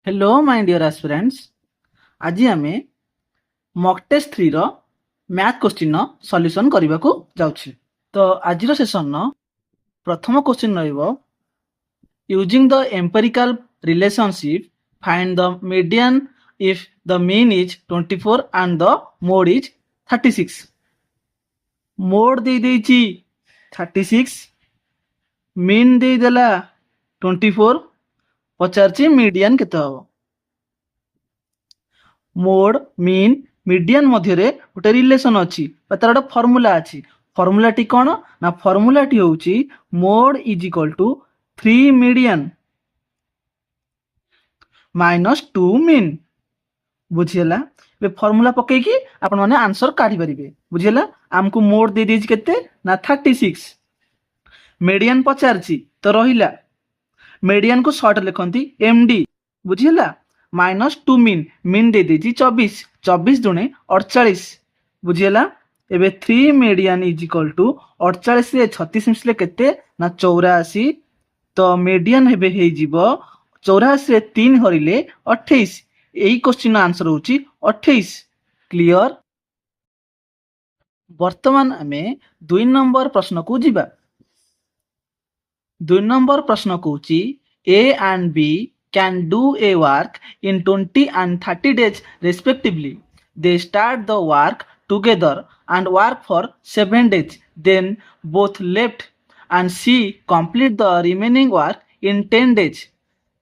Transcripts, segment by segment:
Hello my dear aspirants. आज आम mock test 3 रो मैथ क्वेश्चन सॉल्यूशन करने को जाउछि। तो आज सेशन प्रथम क्वेश्चन रहिबो using the empirical relationship find the median if the mean is 24 and the mode is 36। Mode दे देछि 36, मीन दे देला 24, पचारछि मीडियन केते हबो। मोड मीन मीडियन मध्य गोटे रिलेशन अच्छी तार गोटे फर्मूला अच्छी। फर्मूलाटी कौन ना फर्मूलाटी होउची mode is equal to 3 median minus 2 mean. बुझीला ए फर्मूला पकईकी आपण माने आंसर काढी परिबे। बुझीला हमको मोड दे देछि केते ना 36, मीडियन पचारछि तो रहिला मीडियन को शॉर्ट लिखंती एमडी। बुझीला माइनस 2 मीन, मीन दे देछि 24, 24 दुणे 48। बुझीला एबे 3 मीडियन इज इक्वल टू 48 रे 36 मिसले केते ना 84। तो मीडियन हेबे हे जिवो 84 रे 3 हरिले 28। एही क्वेश्चन आंसर होची 28। क्लियर। वर्तमान आमे 2 नंबर प्रश्न को जिबा। 2 नंबर प्रश्न कहूची A and B can do a work in 20 and 30 days respectively. They start the work together and work for 7 days. Then both left and C complete the remaining work in 10 days.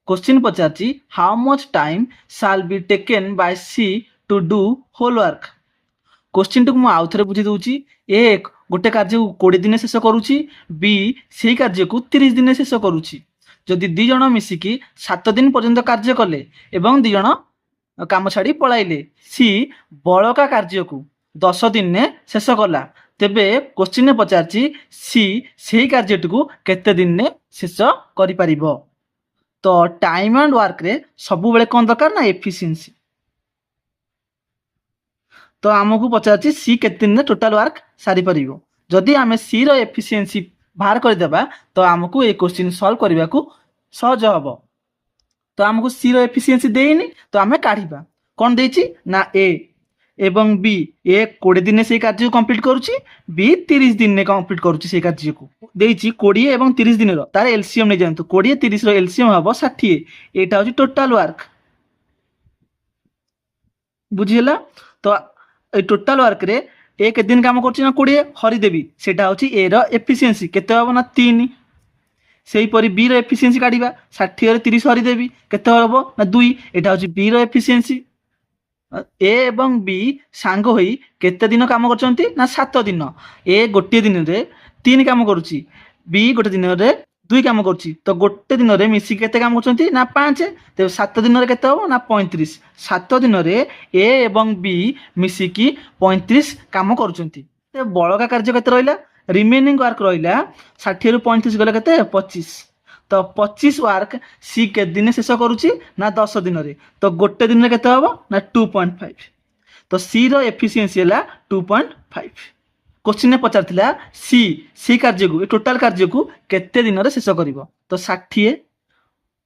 Question पचारची how much time shall be taken by C to do whole work. Question two आउ थे बुझी दूची। ए गोटे कार्य को 20 दिन शेष करुच्ची, B से कार्य को 30 दिन शेष करुच्ची। जदि दी जण मिसिकी 7 दिन पर्यंत कार्य कले एवं दी जण काम छाड़ी पलाइले, सी बड़का कार्य को 10 दिन ने शेष कला, तेबे क्वेश्चन पचारची सी से कार्य को केते दिन ने शेष करि परिबो। तो टाइम एंड वर्क रे सब बेले कोन दरकार ना एफिशिएंसी। तो आमको पचारची सी केते दिन टोटल वर्क सारी परिबो। जदि आमे सी रो एफिशिएंसी बाहर कर देबा तो आमको ए क्वेश्चन सॉल्व करबा को सहज हबो। तो आमको सी रो एफिशिएंसी देइनी तो आमे काढिबा। कोन देछि ना ए एवं बी। ए 20 दिन से कार्य को कंप्लीट करूची, बी 30 दिन ने कंप्लीट करूची से कार्य को। देछि 20 एवं 30 दिन रो तार एलसीएम नै जानतु। 20 30 रो एलसीएम हबो 60। एटा होची टोटल वर्क। बुझिला। तो ए टोटल वर्क रे ए के दिन काम करछि ना 20 हरि देबी, सेटा होछि ए रो एफिशिएंसी केते हबो ना 3। सेही परि बी रो एफिशिएंसी काढिबा 60 रे 30 हरि देबी केते हबो ना 2। एटा होछि बी रो एफिशिएंसी। ए एवं बी सांग होई केते दिन काम करछंती ना 7 दिन। ए गोटे दिन रे 3 काम करूछि, बी गोटे दिन रे 2 काम करूछि। तो गोटे दिन रे मिसी केते काम करछंती ना 5। तो 7 दिन रे केते हबो ना 35। 7 दिन रे ए एवं बी मिसी की 35 काम करछंती। ते बळका कार्य केते रहिला, रिमेनिंग वर्क रहिला 60 रु 35 गले केते 25। तो 25 वर्क सी के दिन शेष करूची ना 10 दिन रे। तो गोटे दिन रे केते हबो ना 2.5। तो सी रो एफिशिएंसी हला 2.5। क्वेश्चन ने पचारथिला सी कार्य को टोटल कार्य को केते दिन रे शेष करिवो। तो 60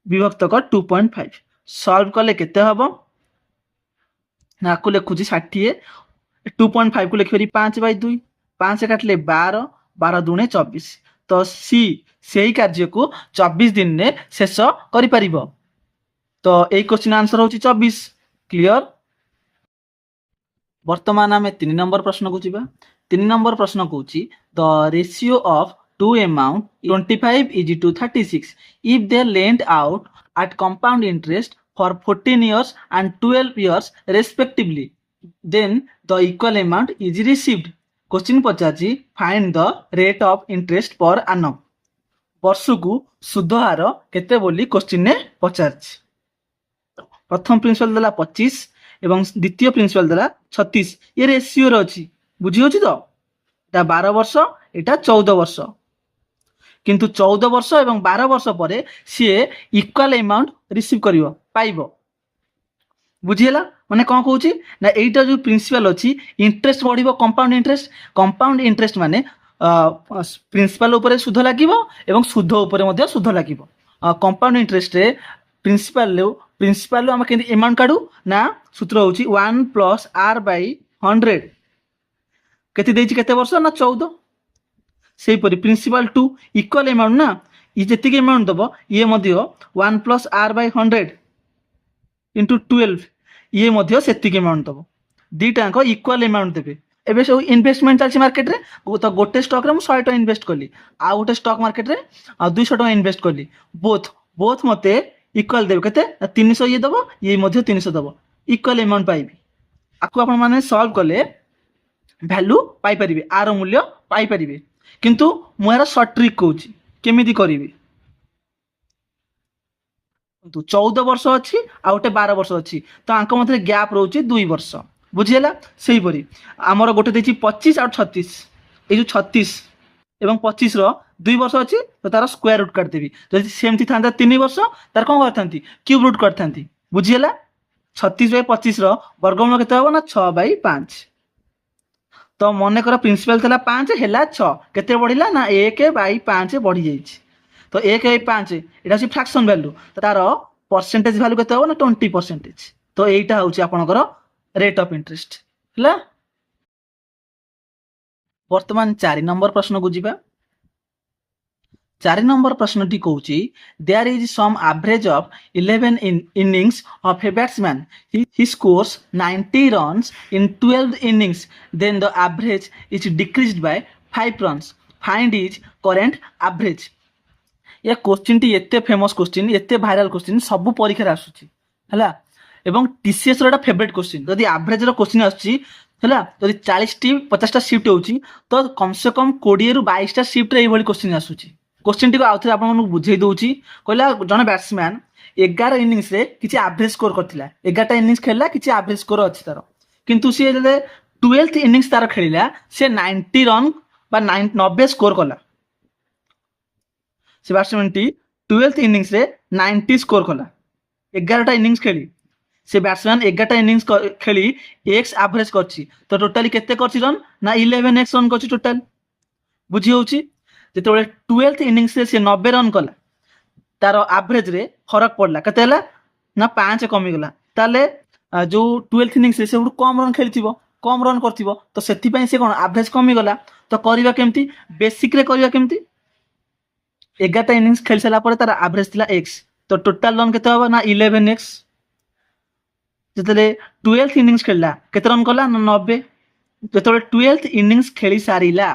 विभक्त कर 2.5 सॉल्व कले केते हबो ना को लेखुची 60 2.5 को लेखिबरी 5/2, 5 काटले 12, 12 दुणे 24। तो सी सेही कार्य को 24 दिन ने शेष करि परिबो। तो एई क्वेश्चन आंसर होची 24। क्लियर। वर्तमान आमे 3 नंबर प्रश्न को जिबा। 3 नंबर प्रश्न कहूची the ratio of two amount 25 is to 36 if they lend out at compound interest for 14 years and 12 years respectively, then the equal amount is received. Question पचाची find the rate of interest per annum। वर्ष को सुध हार केते बोली question ने पचारची। प्रथम principal देला 25 एवं द्वितीय प्रिंसिपल देला 36। ये रेशियो रो अछि। बुझी होची तो एटा 12 वर्ष एटा 14 वर्ष, किंतु 14 वर्ष एवं 12 वर्ष परे सीए इक्वल अमाउंट रिसीव करिवो पाइबो। बुझीला माने कोन कहूची ना एटा जो प्रिंसिपल अछि इंटरेस्ट बढ़िबो कंपाउंड इंटरेस्ट माने प्रिंसिपल ऊपर सुध लागिबो एवं सुध ऊपर मध्ये सुध लागिबो। कंपाउंड इंटरेस्ट रे प्रिंसिपल प्रिंसिपल आम के एमाउंट काढ़ू ना सूत्र हूँ 1 + r/100 केते वर्ष ना 14 से प्रिंसिपल टू इक्वल एमाउंट ना ये जी एमाउंट दब ये 1 + r/100 इंटू 12 ये से एमाउंट दब दीटाक इक्वल एमाउंट देवे एबे सब इन्वेस्टमेंट चलती मार्केट रे तो गोटे स्टॉक रे 100 टका इन्वेस्ट कली आ गोटे स्टॉक मार्केट रे 200 टका इन्वेस्ट कली बोथ मते इक्वल देवे केते 300 ये दब ये 300 दब इक्वल एमाउंट पाइबी आपको आपण माने सॉल्व कले वैल्यू पाई परिबे आर मूल्य पाई परिबे किंतु मु यार शॉर्ट ट्रिक कहूँ केमिति करिवे 14 वर्ष अच्छी आ गोटे 12 वर्ष अच्छी तो आंक मध्य गैप रोचे 2 वर्ष बुझीगला से परी आमर गोटे देछि 25 और 36 ये जो 36 एवं 25 रो 2 वर्ष अच्छी तो तार स्क्वायर रूट काटदेवी जदि सेमती था 3 वर्ष तार कौन करथांती क्यूब रूट करथांती बुझीगला 36/25 रो वर्गमूल केते हो ना 6/5 तो मन कर प्रिंसिपल था 5 है 6 केते बढ़िला ना 1/5 बढ़ी जाइए तो 1/5 यहाँ हूँ फ्रैक्शन वैल्यू तो तार परसेंटेज वैल्यू केते हो ना 20% तो यहीटा हूँ आपणकर रेट ऑफ इंटरेस्ट है वर्तमान 4 नंबर प्रश्न को जीवा 4 नंबर प्रश्न टी कहूँ there is some average of 11 innings of a batsman he scores 90 runs in 12 innings then the average is decreased by 5 runs find is current average ये क्वेश्चन टी एते फेमस क्वेश्चन एते वायरल क्वेश्चन सब परीक्षा आसुची हला एवं टीसीएस रो फेवरेट क्वेश्चन जदि एवरेज रो क्वेश्चन आसुची हला जदि 40 टी 50 टा शिफ्ट होची तो कम से कम 20 रु 22 टा शिफ्ट रे एभली क्वेश्चन आसुची क्वेश्चन टी को आउथरे आपन मन बुझेई दोउची कहला जने बैट्समैन 11 इनिंग्स रे किछि एवरेज स्कोर करथिला 11 टा इनिंग्स खेलला किछि एवरेज स्कोर अछि तारो किंतु से 12th इनिंग्स तार खेलिला से 90 रन बा 90 स्कोर कला से बैट्समैन टी 12th इनिंग्स रे 90 स्कोर कला 11 टा इनिंग्स खेली से बैट्समैन 11 टा इनिंग्स खेली एक्स एवरेज करछि तो टोटली केते करछि रन ना 11x रन करछि टोटल बुझी होउछि जेते 12th इनिंग्स रे से 90 रन कला तार एवरेज रे फरक पड़ला केते हला ना 5 कमी गला ताले जो 12th इनिंग्स रे से कम रन खेलिथिबो कम रन करथिबो तो सेति पई से कोन एवरेज कमी गला तो करिवा केमती बेसिक रे करिवा केमती 11 टा इनिंग्स खेल सला पर तार एवरेज थिला x तो टोटल रन केते होबा ना 11x जेते 12th इनिंग्स खेलला केते रन कला ना 90 जेते 12th इनिंग्स खेली सारिला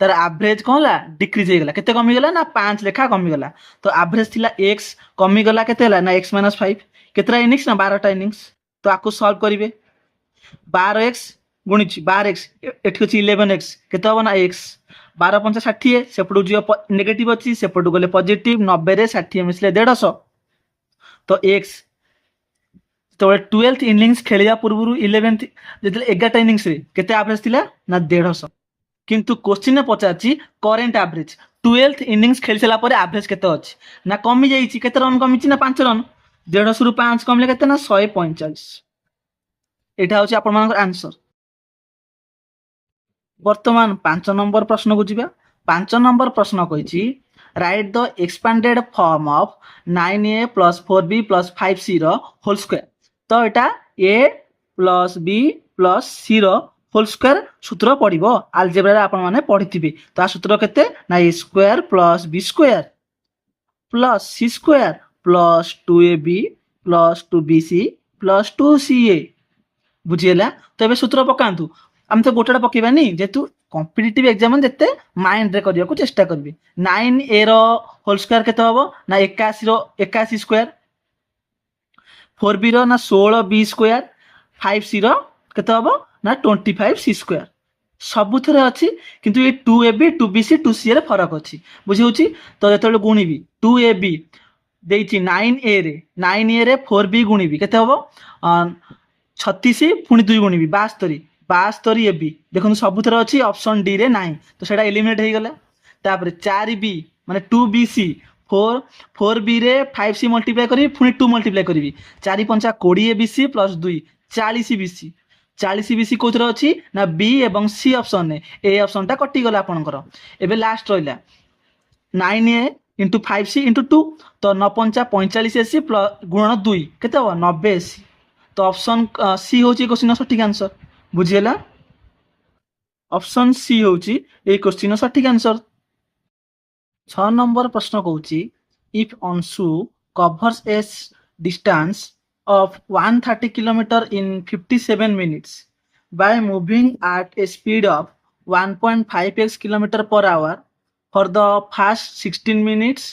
तार एवरेज कहला डिक्रीज हो गला केते कमी गला ना 5 लेखा कमी गला तो एवरेज थिला x कमी गला केते हला ना x - 5 केतरा इनिंग्स ना 12 टा इनिंग्स तो आको सॉल्व करिवे 12x गुणिछि 12x एठी अछि 11x केते होबा ना x 12 5 60 सेपटू जो नेगेटिव अच्छी सेपटू गले पॉजिटिव 90 रे 60 मिसले 150 तो x तो 12th इनिंग्स खेलिया पूर्व 11th जेते 11 टा इनिंग्स रे केते एवरेज थिला ना 150 किंतु क्वेश्चन ने पचाची करेंट एवरेज 12th इनिंग्स खेल सला पर एवरेज केते अछि ना कमी जाईची केते रन कमीची ना 5 रन 150 रु 5 कमले केते ना 145 एटा होची आपन मानकर आंसर वर्तमान 5 नंबर प्रश्न को जीवा 5 नंबर प्रश्न कहिछि write the expanded form of 9a + 4b + 5c रो होल स्क्वायर तो एटा a + b + c रो होल स्क्वायर सूत्र पड़िबो अलजेब्रा रे आपण माने पढिथिबे तो आ सूत्र केते ना a square + b square + c square + 2ab + 2bc + 2ca बुझिएला तो एबे सूत्र पकांतु हम तो गोटेटा पकेबानी जेतु कॉम्पिटिटिव एग्जाम जेते माइंड रे करिया को चेष्टा करबी 9a रो होल स्क्वायर केते होबो ना 81 रो 81 स्क्वायर 4b रो ना 16b स्क्वायर 5c रो केते होबो ना 25c स्क्वायर सबुथरे अछि किंतु ए 2ab 2bc 2c रे फरक अछि बुझी होछि तो जेतले गुणीबी 2ab देइछि 9a रे 4b गुणीबी केते होबो 36 पुनी 2 गुणीबी 72 ए बी देखो सबुथर अच्छी ऑप्शन डी रे नाइन तो सेटा एलिमिनेट हो गला तापर 4b माने 2bc 4b रे 5c मल्टीप्लाई करी पुनी 2 मल्टीप्लाई करी 4 5 20bc + 2 40bc 40bc कोथर अच्छी ना बी एवं सी ऑप्शन ने ए ऑप्शन टा कटि गला आपनकर एबे लास्ट रहिला 9a इंटू 5c इंटू 2 तो 9 पंचा 45 एसी गुणन 2 केते हो 90 एसी। तो ऑप्शन सी होची क्वेश्चन सठिक आंसर बुझिएला। ऑप्शन सी होची ए क्वेश्चन सठिक आंसर। 6 नंबर प्रश्न कहूची if Anshu covers a distance of 130 kilometer in 57 minutes by moving at a speed of 1.5x kilometer per hour for the first 16 minutes,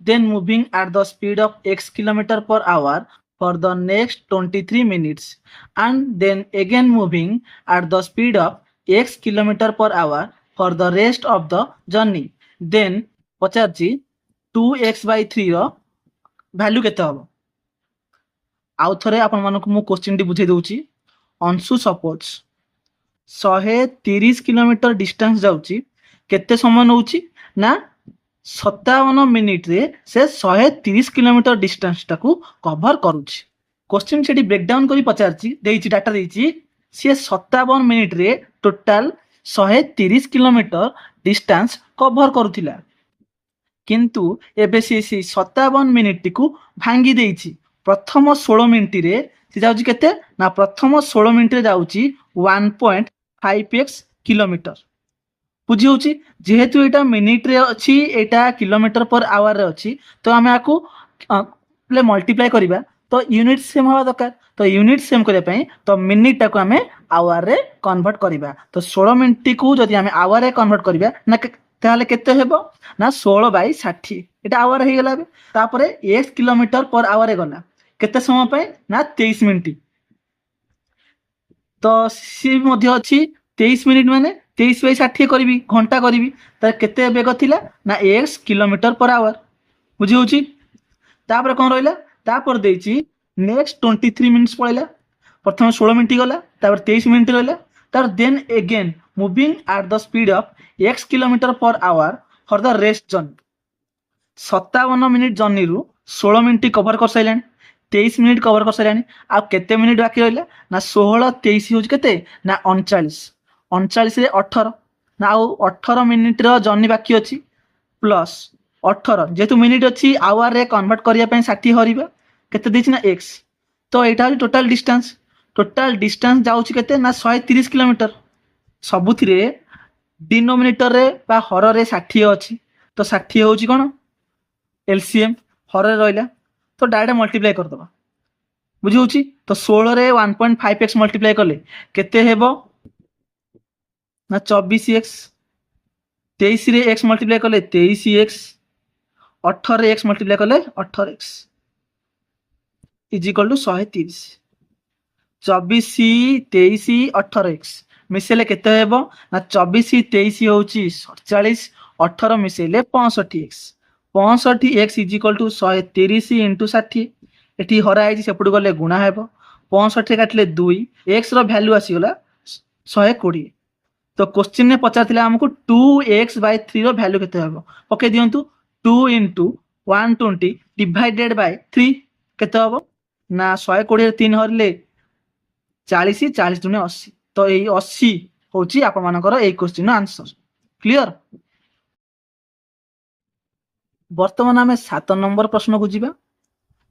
then moving at the speed of x kilometer per hour for the next 23 minutes, and then again moving at the speed of x kilometer per hour for the rest of the journey, then पचारची 2x/3 ର value କେତେ ହେବ। आउ थे आपण question T बुझे दूची। Anshu suppose 130 kilometre distance जाउची केते समय नउची ना 57 मिनिट रे से 130 किलोमीटर डिस्टेंस टाकू कवर करूची। क्वेश्चन सेठी ब्रेक डाउन करी पचारची देइची डाटा देइची से 57 मिनिट रे टोटल 130 किलोमीटर डिस्टेंस कवर करूथिला किंतु एबे से 57 मिनिट टिकू भांगी देइची। प्रथम 16 मिनिट रे से जाउची केते ना प्रथम 16 मिनिट रे जाउची 1.5x किलोमीटर बुझी होची। जेहेतु एटा मिनिट रे अछि एटा किलोमीटर पर आवर रे अछि तो आमे आकू ले मल्टीप्लाई करिबा तो यूनिट सेम होबा दरकार। तो यूनिट सेम करिया पई तो मिनिट टाको आमे आवर रे कन्वर्ट करिबा। तो 16 मिनिट को जदि आमे आवर रे कन्वर्ट करिबा ना ताहले केते हेबो ना 16/60 एटा आवर हे गेला। तापरे x किलोमीटर पर आवर रे गला केते समय पे ना 23 मिनिट। तो सी मध्य अछि 23 मिनिट माने 23/60 करबी घंटा करबी त केते बेग थिला ना x किलोमीटर पर आवर बुझी होची। तापर कोन रहइला तापर देइची नेक्स्ट 23 मिनिट्स पळैला प्रथम 16 मिनिट गला तापर 23 मिनिट रहला तापर then again moving at the speed of x kilometre per hour for the rest journey. 57 minute journey रु 16 मिनिट कवर कर साइलानी 23 मिनिट कवर कर सारे आ केते मिनिट बाकी रहिला ना 16 23 होज केते ना 39 39 रे 18 ना आ 18 मिनिट रो जर्नी बाकी अछि प्लस 18 जेतु मिनिट अछि आवर रे कन्वर्ट करिया पय 60 हरिबा केते देछि ना x। तो एटा टोटल डिस्टेंस जाउछि केते ना 130 किलोमीटर। सबुथिरे डिनोमिनेटर रे बा हर रे 60 अछि तो 60 होछि कोन एलसीएम हर रे रहइला तो डायरेक्ट मल्टीप्लाई कर दबा बुझी होची। तो 16 रे 1.5x मल्टीप्लाई करले केते हेबो ना 24x 23 रे x मल्टीप्लाई करले 23x 18 रे x मल्टीप्लाई करले 18x is equal to 130 24 23 18x मिसेले केते हेबो ना 24 23 होची 47 18 मिसेले 65x 65x is equal to 130 into 60 एटी हरा आइछि सेपटु गले गुणा हेबो 65 काटले 2 x रो वैल्यू आसी गला 120। तो क्वेश्चन ने पचारथिला हमकु 2x/3 रो वैल्यू केते हेबो पके दियंतु 2 इंटू 120 डिवाइडेड बाय 3 केते हेबो ना 120 रे 3 हरले 40 40 दुने 80 तो एई 80 होची आपन मानकर एई क्वेश्चन नो आंसर क्लियर। वर्तमान आम 7 नंबर प्रश्न को जीवा।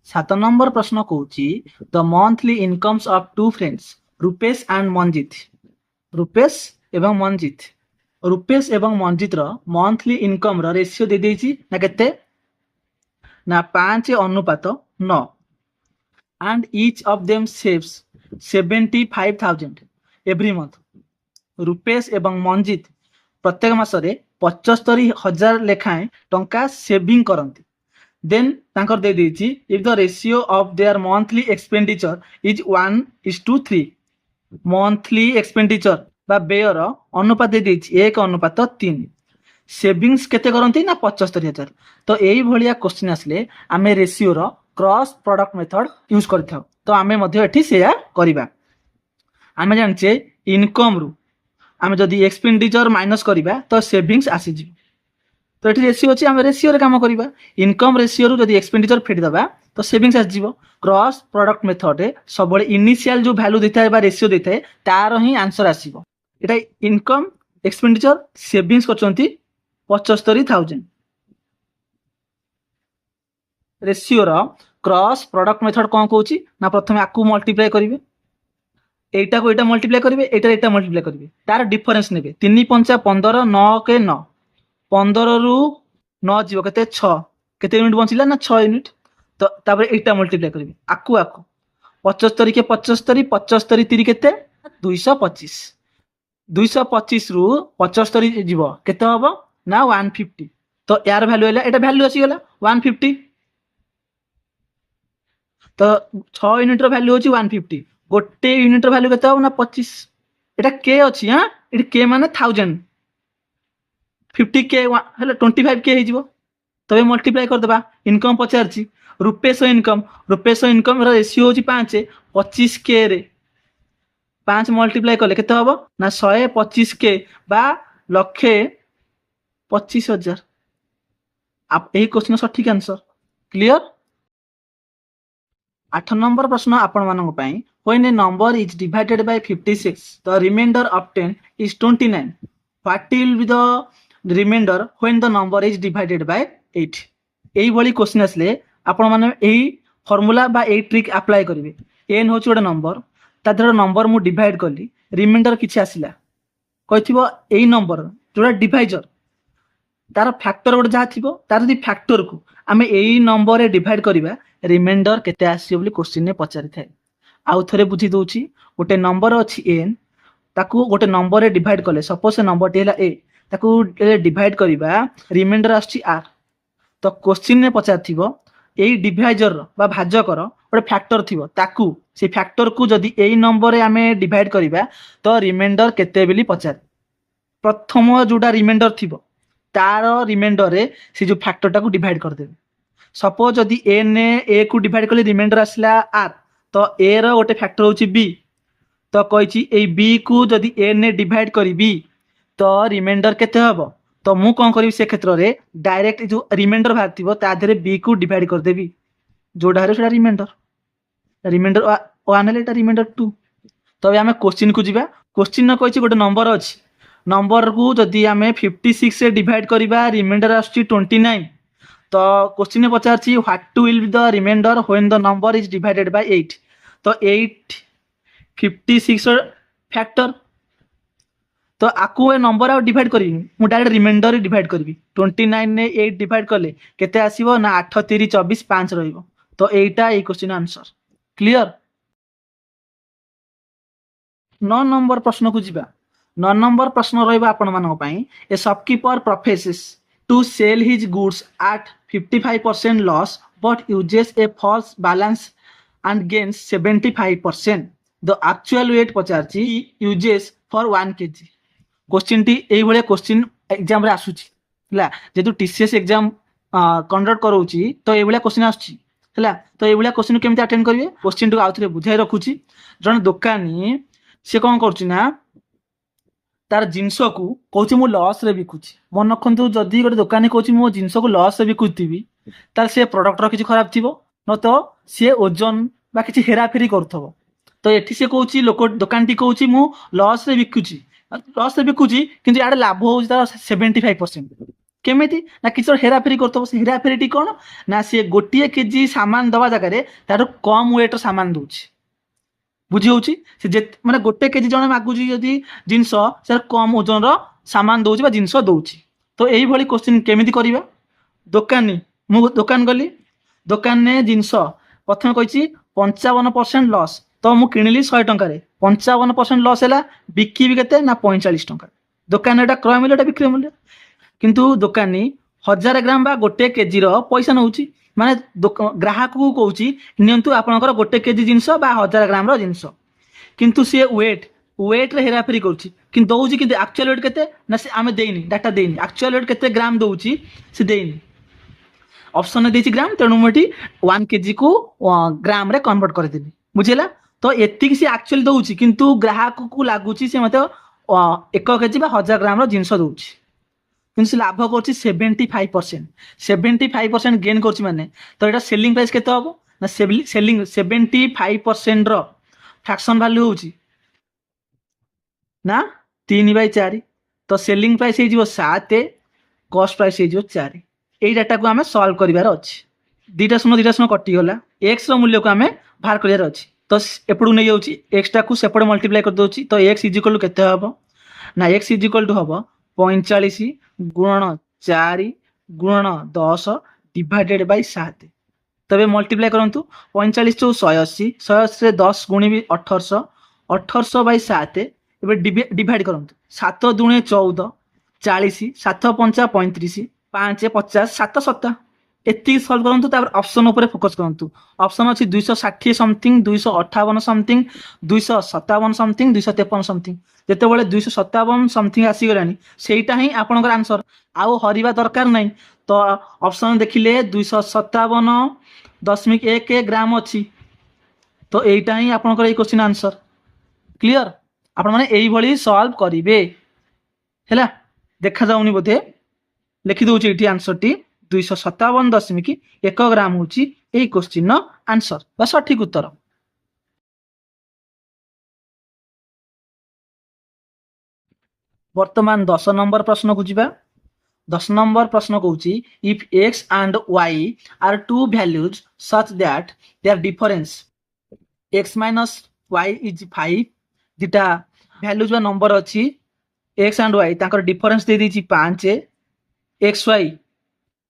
7 नंबर प्रश्न कहूची the monthly incomes of two friends Rupesh and Manjit. Rupesh एवं मंजित रूपेश एवं मंजित रो मंथली इनकम रो रेशियो दे देइची ना केते ना 5:9 and each of them saves 75,000 every month. Rupesh एवं मंजित प्रत्येक मासरे 75,000 लेखाएं टंका सेविंग करती। देन तांकर दे देइची if the ratio of their monthly expenditure is 1:3 monthly expenditure बा व्ययर अनुपात दे देइची 1:3 सेविंग्स केते करंती ना 75,000। तो एई भलिया क्वेश्चन आसले आमे रेशियो रो क्रॉस प्रोडक्ट मेथड यूज करथाउ। तो आमे मध्ये एठी सेया करिबा आमे जानचे इनकम रु आमे जदी एक्सपेंडिचर माइनस करिबा तो सेविंग्स आसी जी। तो एठी रेशियो अछि आमे रेशियो रे काम करिबा इनकम रेशियो रु जदी एक्सपेंडिचर फेडी दबा तो सेविंग्स आसी जीवो। क्रॉस प्रोडक्ट मेथड रे सबले इनिशियल जो वैल्यू देथाय बा रेशियो देथाय तार ही आंसर आसीबो। एटा इनकम एक्सपेंडिचर सेविंग्स करचंती 75,000 ରେସିଓର क्रॉस प्रोडक्ट मेथड कौन कौची ना प्रथम आकु मल्टीप्लाई करेंगे এইটা को এইটা मल्टीप्लाई करेंगे এইটা मल्टीप्लाई करेंगे तार डिफरेंस नेबे 3 5 15 9 के 9 15 रु 9 जीव केते 6 केते यूनिट बंचिला ना 6 यूनिट तो तापर এইটা मल्टीप्लाई करेंगे आकु आकु 75 के 75 75 3 केते 225 225 रु 75 जीव केते हबो ना 150 तो यार वैल्यू हैला एटा वैल्यू आसी गेला 150 तो 6 यूनिट वैल्यू होची 150 गोटे यूनिट वैल्यू केते हो ना 25 एटा के अछि हां एटा के माने 1000 50 के हेले 25 के हिजबो तबे मल्टीप्लाई कर देबा इनकम पचारची रुपीस इनकम रेशियो होची 5 25 के रे 5 मल्टीप्लाई करले केते हबो ना 125 के बा लक्षे 25,000 आप एही क्वेश्चन सठिक आंसर क्लियर 8 नंबर प्रश्न आपण मानक पई when a number is divided by 56 the remainder obtained is 29 what will be the remainder when the number is divided by 8 एही भली क्वेश्चन असले आपण माने एही फार्मूला बा एही ट्रिक अप्लाई करिवे n होची गोटे नंबर ता धर नंबर मु डिवाइड करली रिमाइंडर किछि आसिला कहिथिबो एही नंबर जोडा डिवाइजर तार फैक्टर गोटे जहाँ थी तार यदि फैक्टर को आम यही नंबर डिवाइड करवा रिमाइंडर केते आसी बोली क्वेश्चन ने पचारि थाए आउ थरे बुझी दउची गोटे नंबर अछि n ताकू गोटे नंबर डिवाइड कले सपोज से नंबर टेला a ताकू डिवाइड करवा रिमाइंडर आछि r तो क्वेश्चन ने पचारिथिबो एई डिवाइजर बा भाजकर गोटे फैक्टर थिबो ताकू से फैक्टर को जदि एई नंबर रे आमे डिवाइड करवा तो रिमाइंडर केते बोली पचार प्रथम जोडा रिमाइंडर थिबो तार रिमाइंडर रे से जो फैक्टर टाको डिवाइड कर देबे सपोज जदि n a को डिवाइड करले रिमाइंडर आसला r तो a रो गोटे फैक्टर होची b तो कहिची ए b को जदि n डिवाइड करिबी तो रिमाइंडर केते हबो तो मु कोन करिवि से क्षेत्र रे डायरेक्ट जो रिमाइंडर भारतिबो ता धरे b को डिवाइड कर देबी जोडा रे सेटा रिमाइंडर 1 ले एटा रिमाइंडर 2 तबे हमें क्वेश्चन को जिबा क्वेश्चन न कहिची गोटे नंबर अछि नंबर को जदि आम 56 से डिवाइड करवा रिमाइंडर आसुची 29 तो क्वेश्चन पचारची what will be the reminder when the number is divided by 8 तो 8 56 फैक्टर तो आकु ए नंबर आ डिवाइड करी मु डायरेक्ट रिमाइंडर डिवाइड करी 29 ने 8 डिवाइड करले केते आसीबो ना 8 3 24 5 रहइबो तो एटा ए क्वेश्चन आंसर क्लियर 9 नंबर प्रश्न को जिबा 9 नंबर प्रश्न रहिबा आपण मानक पई a shopkeeper professes to sell his goods at 55% loss but uses a false balance and gains 75% the actual weight पचारची यूजेस फॉर 1 केजी क्वेश्चन टी एई भले क्वेश्चन एग्जाम रे आसुची हला जेतु टीसीएस एग्जाम कंडक्ट करूची तो एई भले क्वेश्चन आसुची हला तो एई भले क्वेश्चन केमते अटेंड करिवे क्वेश्चन टू आउथरे बुझाई रखुची जण दुकानी से कोन करची ना तार जिनस को कौच मु लॉस रे बिकुची मन रखु जदि गोटे दुकानी कौच मो जिनस को लॉस रे बिकुथी तार से प्रोडक्ट किसी खराब थी न तो सी ओजन बा किसी हेराफेरी करुथबो तो एठी से कौच लोक दुकान टी कौच मु लॉस रे बिकुची किंतु याडे लाभ होउची तार 75% केमिति ना किसी हेराफेरी करुथबो से हेराफेरी टी कोन ना से गोटिए केजी सामान दवा जगह रे तार कम वेट सामान दोची बुझी होची से जे माने गोटे केजी जने मागुची यदि जिंस सर कम ओजन रो सामान दोची बा जिंस दोची तो एही भली क्वेश्चन केमिति करिबा दुकानी मु दुकान गली दुकान ने जिंस प्रथम कहिची 55% लॉस तो मु किनिली 100 टंका रे 55% लॉस हैला बिकी भी केते ना 45 टंका दुकान एटा क्रय मूल्य एटा बिक्री मूल्य किंतु दुकानी 1000 ग्राम बा गोटे केजी रो पैसा नउची माने ग्राहक को कहूची नियंतु आपनकर गोटे केजी जिंस बा 1000 ग्राम रो जिंस किंतु से वेट रे हेराफेरी करछि किंतु दउची किंतु एक्चुअल वेट केते ना से आमे देइनी डाटा देइनी एक्चुअल वेट केते ग्राम दउची से देइनी ऑप्शन देछि ग्राम तेणु मोटी 1 केजी को ग्राम रे कन्वर्ट कर देनी बुझिला तो एतिक से एक्चुअल दउची किंतु ग्राहक को लागुची से मते 1 केजी बा 1000 ग्राम रो जिंस दउची किंतु लाभ करछि 75% 75% गेन करछि माने तो एटा सेलिंग प्राइस केते हबो ना सेलिंग 75% रो फ्रैक्शन वैल्यू होछि ना 3/4 तो सेलिंग प्राइस हे जिवो 7 कॉस्ट प्राइस हे जिवो 4 एई डाटा को हमें सॉल्व करिवार अछि दुईटा शून्य कटिगला एक्स रूल्य को आम बाहर करार अच्छी तो एपटू नहीं जाऊँगी एक्सटा को सेपटे मल्टीप्लाई कर दूसरी तो एक्स इज इक्वल टू केते हम ना एक्स इज इक्वल टू हम 45 गुणन 4 गुणन 10 डिवाइडेड बाय 7 तबे मल्टीप्लाई करंतु 45 टू 180 180 10 गुणिबी 1800 1800 बाय 7 एबे डिवाइड करंतु 7 दुणे 14 40 7 पंचा 35 5 50 7 7 एति सॉल्व करंतु तापर ऑप्शन ऊपर फोकस करंतु ऑप्शन अछि 260 समथिंग 258 समथिंग 257 समथिंग 253 समथिंग जेते बेले 257 समथिंग आसी गलानी सेटा ही आपनकर आंसर आउ हरिबा दरकार नै तो ऑप्शन देखिले 257.1 ग्राम अछि तो एटा ही आपनकर ए क्वेश्चन आंसर क्लियर आपण माने एई भली सॉल्व करिवे हैला देखा जाउनी बोधे लिखि दउची एठी आंसर टी 257.1 ग्राम हूँ यही क्वेश्चन आंसर बा सठिक उत्तर। वर्तमान 10 नंबर प्रश्न को जीवा 10 नंबर प्रश्न कहूँ if X and Y are two values such that their difference X minus Y is 5 दिटा वैल्यूज बा नंबर अच्छी एक्स एंड वाई ताकर डिफरेंस दे दी 5 एक्स वाई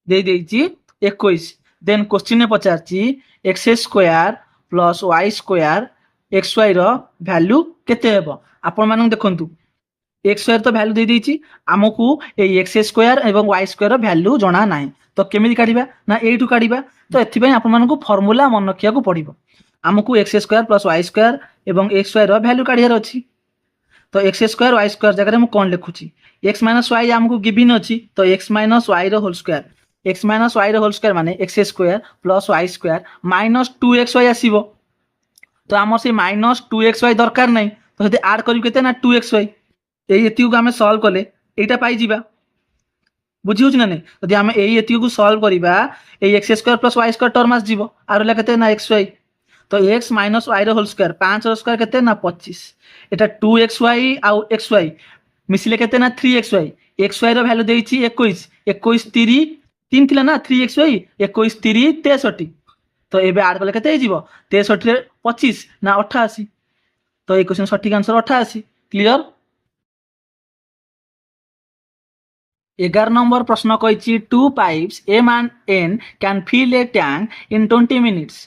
दे देइछि 21 देन क्वेश्चन ने पचारछि X square plus Y square X Y रो वैल्यू केते हेबो आपण मानन देखंतु एक्स स्क्वायर तो वैल्यू दे देइछि हमकु ए एक्स स्क्वायर एवं वाई स्क्वायर रो वैल्यू जणा नाही तो केमिति काढिबा ना एठु काढिबा तो एथि पय आपण मानन को फार्मूला मन रखिया को पड़िबो हमकु X square plus Y square एवं एक्स वाई रो वैल्यू काढियार अछि तो एक्स स्क्वायर वाई स्क्वायर जगह रे मु कोन लिखुछि एक्स माइनस वाई हमकु गिवन अछि तो एक्स माइनस वाई रो whole square X minus Y whole square माने X square plus Y square minus 2xy आसीबो तो आमर से माइनस 2xy दरकार नै तो जदि ऐड करियो केते ना 2xy एई एतियो को हमें सॉल्व करले एटा पाई जिबा बुझी होछ ना नै जदि हमें एई एतियो को सॉल्व करिबा एई X square plus Y square term आस जिवो आर ला केते ना xy तो x माइनस y रो होल स्क्वायर 5 रो स्क्वायर केते ना 25 एटा 2xy आउ xy मिसिले केते ना 3xy xy रो वैल्यू देइछि 21 21 3 3 थिला ना 3xy 21 3 63 तो एबे ऐड करले केते हिजिवो 63 रे 25 ना 88 तो ए क्वेश्चन सठिक आंसर 88 क्लियर। 11 नंबर प्रश्न कहिछि two pipes m and n can fill a tank in 20 minutes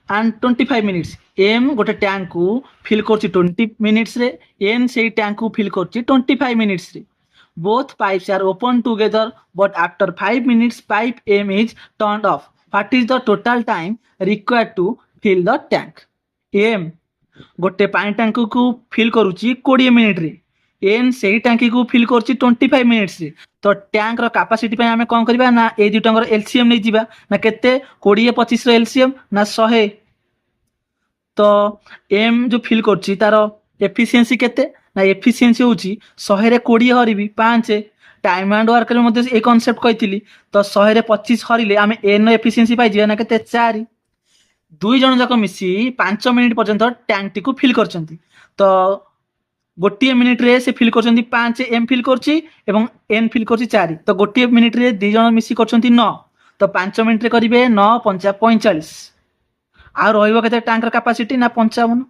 and 25 minutes m गोटे टैंक को फिल करछि 20 मिनिट्स रे n सेही टैंक को फिल करछि 25 मिनिट्स रे both pipes are open together but after 5 minutes pipe m is turned off what is the total time required to fill the tank m गोटे पानी tank को fill करूची 20 minute रे n सही टैंकी को फिल करची 25 मिनिट्स रे तो टैंक रो कैपेसिटी पे हमें कोन करबा ना ए दुटंगर एलसीएम नै जिबा ना केते 20 25 रो एलसीएम ना 100 तो m जो फिल करची तारो एफिशिएंसी केते ना एफिशिएंसी होची 100 रे 20 हरिबी 5 टाइम एंड वर्क रे मध्ये ए कांसेप्ट कहितली तो 100 रे 25 हरिले आमे n नो एफिशिएंसी पाइ जिया ना केते 4 दुई जन जाक मिसी 5 मिनिट पर्यंत टैंक टी को फिल करचंती तो गोटे मिनिट रे से फिल करचंती 5 m फिल करची एवं n फिल करची 4 तो गोटे मिनिट रे दुई जन मिसी करचंती 9 तो 5 मिनिट रे करिवे 9 5 45 आ रहइबो केते टैंक रो कैपेसिटी ना 55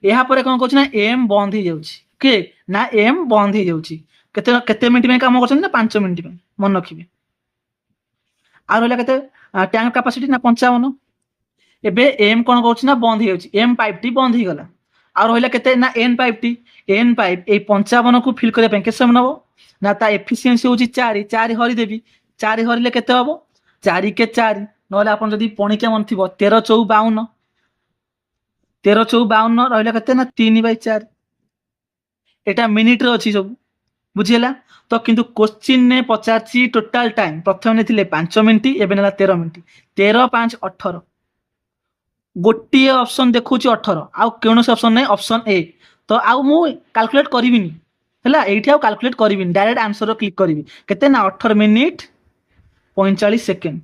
यहाँ पर कौन कहूँ ना एम बंद हो जाऊँगी के ना एम बंद हो जाऊँगी केते केते मिनिट में काम करछन ना 5 मिनिट में मन रखिबे आ रहला केते टैंक कैपेसिटी ना 55 एबे एम कोन कहूँ ना बंद हो जाऊँगी एम पाइप टी बंद हो गला आ रहला केते ना एन पाइप ए 55 को फिल करे पे के समय नबो ना ता एफिशिएंसी होची 4 4 हरि देबी 4 हरिले केते हबो 4 के 4 नले आपन जदी पणिके मन थिबो 13 4 52 13 4 52 रहला केते ना 3/4 एटा मिनिट रे अछि सब बुझियला तो किंतु क्वेश्चन ने पचारछि टोटल टाइम प्रथम ने थिले 5 मिनिट एबे नेला 13 मिनिट 13 5 18 गोटी ऑप्शन देखुछि 18 आउ केनोस ऑप्शन नै ऑप्शन ए तो आउ मु कैलकुलेट करिविनी हला एठी आउ कैलकुलेट करिविनी डायरेक्ट आंसर रो क्लिक करिवि केते ना 18 मिनिट 45 सेकंड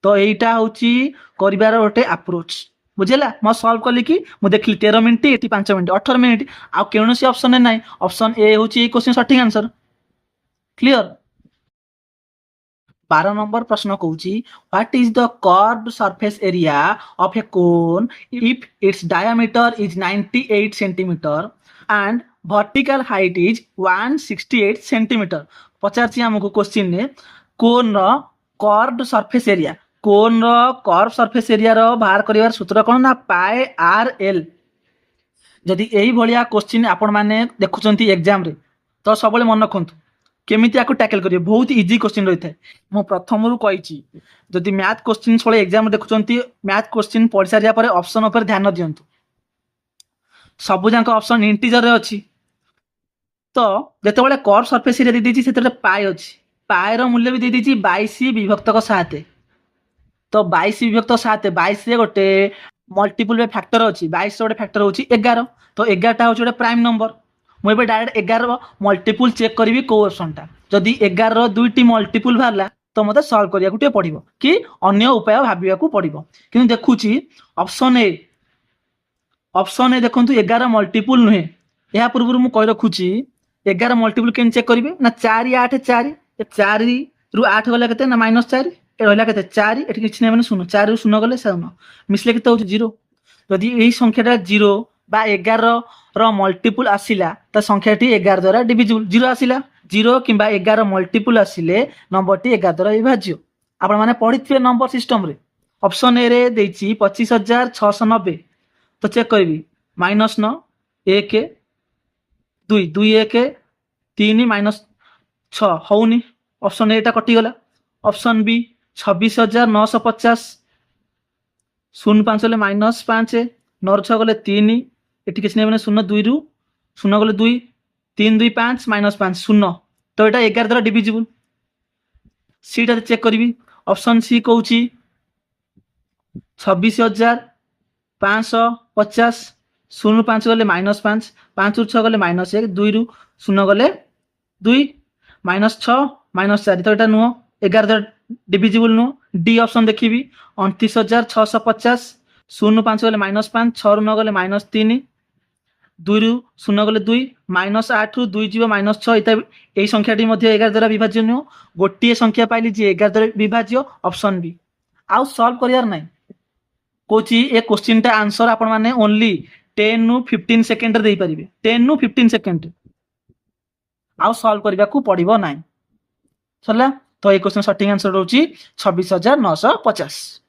तो एटा होछि करिवार ओटे अप्रोच बुझेला म सॉल्व करली कि मु देखली 13 मिनिट एटी 5 मिनिट 18 मिनिट आ केनोसी ऑप्शन नै ऑप्शन ए होछि ए क्वेश्चन सठिक आंसर क्लियर। 12 नंबर प्रश्न कौची what is the curved surface area of a cone if its diameter is 98 centimetre and vertical height is 168 centimetre पचारछि हमको क्वेश्चन ने कोन रो कर्व्ड सरफेस एरिया कोन रो कर्व सरफेस एरिया रो बाहर करिवार सूत्र कोन ना पाए आर एल जदि यही भलिया क्वेश्चन आपण माने देखुचंती एग्जाम रे तो सबले मन रखंतु केमिति याको टैकल करिवे बहुत इजी क्वेश्चन रही है मो प्रथम रु कहिची जदि मैथ क्वेश्चन सबले एग्जाम देखुचंती मैथ क्वेश्चन पढ़ सारिया पर ऑप्शन ऊपर ध्यान दियंतु सब जाक ऑप्शन इंटीजर रे अछि तो जेतेबेले कर्व सरफेस एरिया दे देछि सेते पाई अछि पाई रो मूल्य भी दे देछि 22 विभक्त को 7 तो 22 विभक्त 7 22 रे गोटे मल्टीपल रे फैक्टर अछि 22 रे गोटे फैक्टर होछि 11 तो 11 टा होछि गोटे प्राइम नंबर मुझे डायरेक्ट 11 मल्टीपुल चेक करी कौ ऑप्शन टा जदि 11 दुईटी मल्टीपुल बाहरला तो मत सल्व करिया पड़ो कि अन्य उपाय भाविया पड़ो कि देखुची ऑप्शन ए देखु 11 मल्टीपुल नुहे या पूर्व मुझे कही रखुची 11 मल्टीपुल के चेक करेंगे ना 4 8 4 4 रु 8 गला के ना -4 रहा के 4 ये किसी नहीं शून्य 4 रु 0 गले 0 मिसले के जीरो जदि यही संख्याटा 0 बा 11 रो मल्टीपुल आसिला तो संख्याटी 11 द्वारा डिविजिबल 0 आसिला 0 किंबा 11 मल्टीपुल आसिले नंबरटी 11 द्वारा विभाज्य आपण माने पढ़िथिबे नंबर सिस्टम रे ऑप्शन ए रे देछि 25690 तो चेक करबी -9 1 2 2 1 3 -6 होउनी ऑप्शन ए टा कटि गला ऑप्शन बी 26950 05 ले -5 9 6 गले 3 ये किसी नहीं शून्य 2 रु 0 गले 2 3 2 5 -5 0 तो यहाँ 11 द्वारा डिविजिबल सीटा चेक करी ऑप्शन सी कौन 26,550 0 5 गले -5 5 रु 6 गले -1 2 रु 0 गले 2 -6 -4 तो यहाँ नुह 11 द्वारा डिविजिबल नुह डी ऑप्शन देखी 29,650 0 5 गले -5 6 रु 9 गले -3 2 रु 0 गले 2 -8 रु 2 जीव -6 यही संख्याटी 11 द्वारा विभाज्य नुह गोटे संख्या पाइली जे 11 द्वारा विभाज्य ऑप्शन बी आउ सॉल्व करियार नाही कोची ए क्वेश्चन टा आंसर आपण माने ओनली 10 रु 15 सेकंड रे देई परिबे 10 रु 15 सेकंड आउ सॉल्व करबा को पड़िबो नाही सरला तो ए क्वेश्चन सटिंग आंसर रहउची 26,950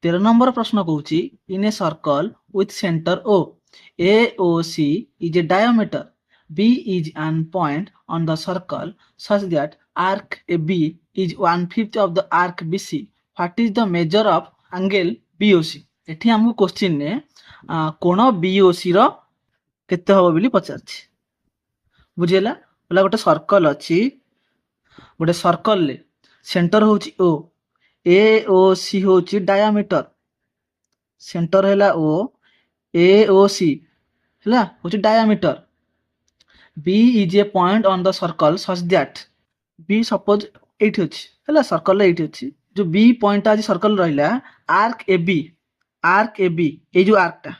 13 नंबर प्रश्न कहूची in a circle with center O. AOC is a diameter. B is an point on the circle such that arc AB is 1/5 of the arc BC. What is the measure of angle BOC? एठी हमको question ने कोण BOC रो केते होबो बोली पचारछि बुझेला बोला गोटे सर्कल अछि गोटे सर्कल ले सेंटर होची O AOC होची डायमीटर सेंटर हैला O AOC हैला होची diameter B is a point on the circle such that B suppose 8 अछि हैला सर्कल 8 अछि जो B पॉइंट आज सर्कल रहिला आर्क AB ए जो आर्क टा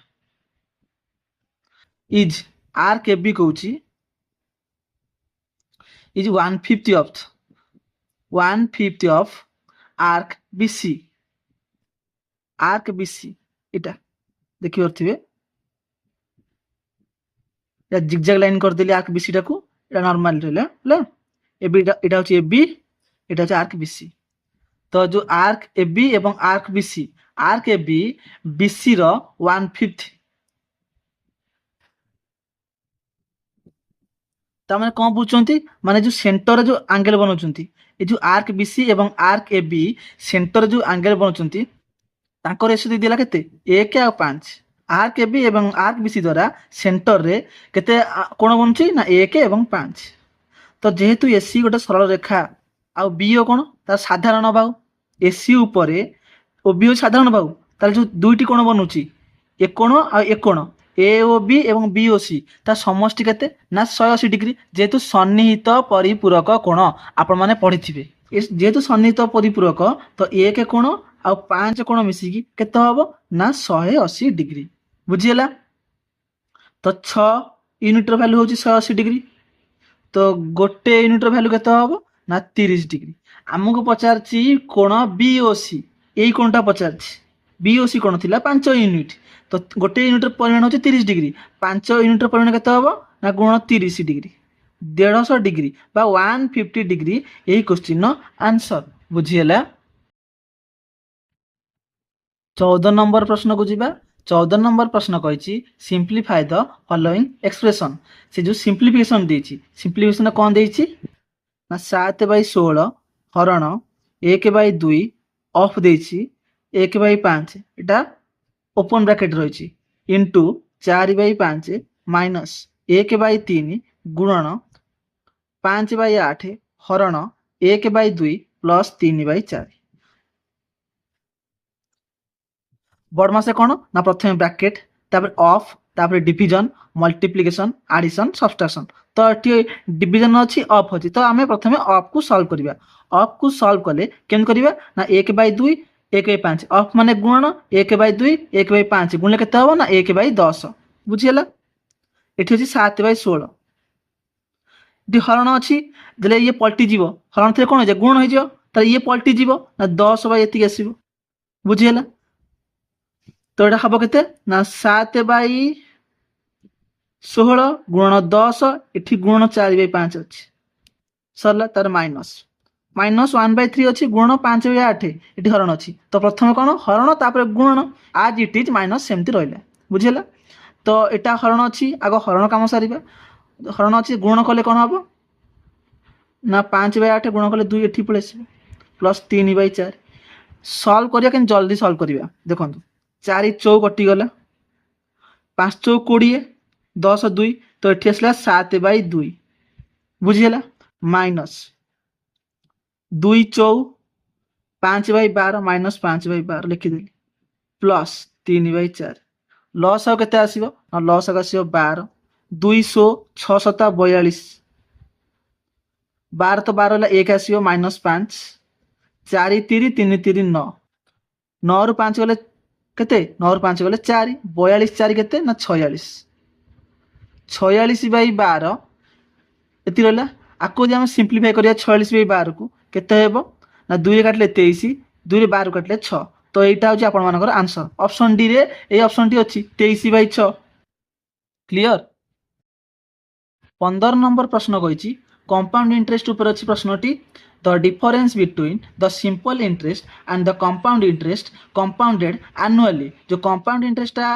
इज आर्क AB कहूची इज 1/5 ऑफ आर्क BC इटा देखि परथिबे या जिगजैग लाइन कर देली आर्क BC टाकू एटा नॉर्मल रहला ले AB एटा होची AB एटा होची आर्क BC तो जो आर्क AB एवं आर्क AB BC रो 1/5 ता माने कोन बुझचंती माने जो सेंटर जो एंगल बनौचंती ए जो आर्क BC एवं आर्क AB सेंटर जो एंगल बनौचंती तांको रेशियो दे दिला केते 1 और 5 आर्क AB एवं आर्क BC द्वारा सेंटर रे केते कोण बनछि ना 1 एवं 5 तो जेहेतु AC गोटे सरल रेखा आ BO कोण तार साधारण बाहु AC ऊपरे OB साधारण बाहु तार जो दुईटी कोण बनउछि एक कोण आ एक कोण AOB एवं BOC ता समष्टि केते ना 180 डिग्री जेहेतु सन्निहित परिपूरक कोण आपण माने पढिथिबे जेहेतु सन्निहित परिपूरक तो 1 कोण आ 5 कोण मिसिकी केते हबो ना 180 डिग्री बुझियला तो 6 यूनिट रो वैल्यू होची 180 डिग्री तो गोटे यूनिट रो वैल्यू केते हबो ନା 30 ডিগ্রি। ଆମକୁ ପଚାରିଛି କୋଣ BOC, ଏଇ କୋଣଟା ପଚାରିଛି। BOC କୋଣ ଥିଲା 5 ୟୁନିଟ୍, ତ ଗୋଟେ ୟୁନିଟ୍ର ପରିମାଣ ହେଉଛି 30 ডিগ্রি, 5 ୟୁନିଟ୍ର ପରିମାଣ କେତେ ହେବ ନା ଗୁଣ 30 ডিগ্রি, 150 ডিগ্রি বা 150 ডিগ্রি এই କୋଶ୍ଚିନ୍ର ଆନ୍ସର। ବୁଝିହେଲା? 14 ନମ୍ବର ପ୍ରଶ୍ନକୁ ଯିବା। 14 ନମ୍ବର ପ୍ରଶ୍ନ କହିଛି ସିମ୍ପ୍ଲିଫାଏ ଦ ଫଲୋଇଂ ଏକ୍ସପ୍ରେସନ୍। ସେ ଯେଉଁ ସିମ୍ପ୍ଲିଫିକେସନ୍ ଦେଇଛି, ସିମ୍ପ୍ଲିଫିକେସନ୍ କ'ଣ ଦେଇଛି ନା 7/16 ହରଣ 1/2 ଅଫ୍ ଦେଇଛି 1/5, ଏଇଟା ଓପନ୍ ବ୍ରାକେଟ୍ ରହିଛି, ଇଣ୍ଟୁ 4/5 ମାଇନସ୍ 1/3 ଗୁଣନ 5/8 ହରଣ 1/2 ପ୍ଲସ୍ 3/4। বড়মাসে কোণ না প্রথমে ব্রাকেট, তারপরে অফ, তারপরে ডিভিজন, মল্টিপ্লিকেসন, আডিশন, সবট্রাকশন। তো এটি ডিভিজন অছি, অফ অছি, তো আমি প্রথমে অফ কু সলভ করিবা। অফ কু সলভ কলে কেমন করিবা না 1/2 1/5, অফ মানে গুণন 1/2 1/5 গুণলে কেতে হবো না 1/10। বুঝিগলা? এটি হচ্ছে 7/16। এটি হরণ অছি, দেলে ইয়ে পল্টি যাব, হরণ থেকে কোণ হয়ে গুণ হয়ে যাব, তাহলে ইয়ে পল্টি যাব না 10/এতিকি আসব। বুঝিগলা? তো এটা হব কেতে না 7/16 গুণন 10, এটি গুণন 4/5 ଅଛି, সরলা। তার মাইনস 1/3 ଅଛି, গুণন 5/8, এটি হরণ ଅଛି। তো প্রথমে কোণ হরণ, তারপরে গুণন, আজ ইট ইজ মাইনস সেমতি রহিলা। বুঝিলা? তো এটা হরণ ଅଛି, আগ হরণ কাম সারিবা। হরণ ଅଛି, গুণন কলে কোণ হব না 5/8 গুণন কলে 2 এটি পড়ে আসবে, প্লস 3/4। সলভ করিয়া কিন্তু জলদি সলভ করিবা। দেখুন 4 চৌ কটিগলা, 5 চৌ 20, 10 2, তো এটি আসলা 7/2। বুঝিগলা? মাইনস 2 চৌ 5/12 মাইনস 5/12 লিখিদেলি, প্লস 3/4। লস আউ কেতে আসব না লস আউ আসব 12, 200 6 7 42, 12 তো 12 হলে 1 আসব, মাইনস 5, 4 3 3 3 9, 9 ରୁ 5 গলে কেতে 9 ରୁ 5 গলে 4, 42 4 কেতে না 46, 46/12 এতি রহিলা। আকু যদি আমি সিম্প্লিফাই করিয়া 46/12 কু কেতে ହେବ না 2 রে কাটলে 23, 2 রে 12 কাটলে 6। তো এইটা হচ্ছে আপন মানকৰ আনসার। অপশন ডি রে এই অপশনটি ଅଛି 23/6। ক্লিয়ার? 15 নম্বর প্রশ্ন কইছি কম্পাউন্ড ইন্টারেস্ট উপরে ଅଛି প্রশ্নটি। The difference between the simple interest and the compound interest compounded annually, जो compound interest टा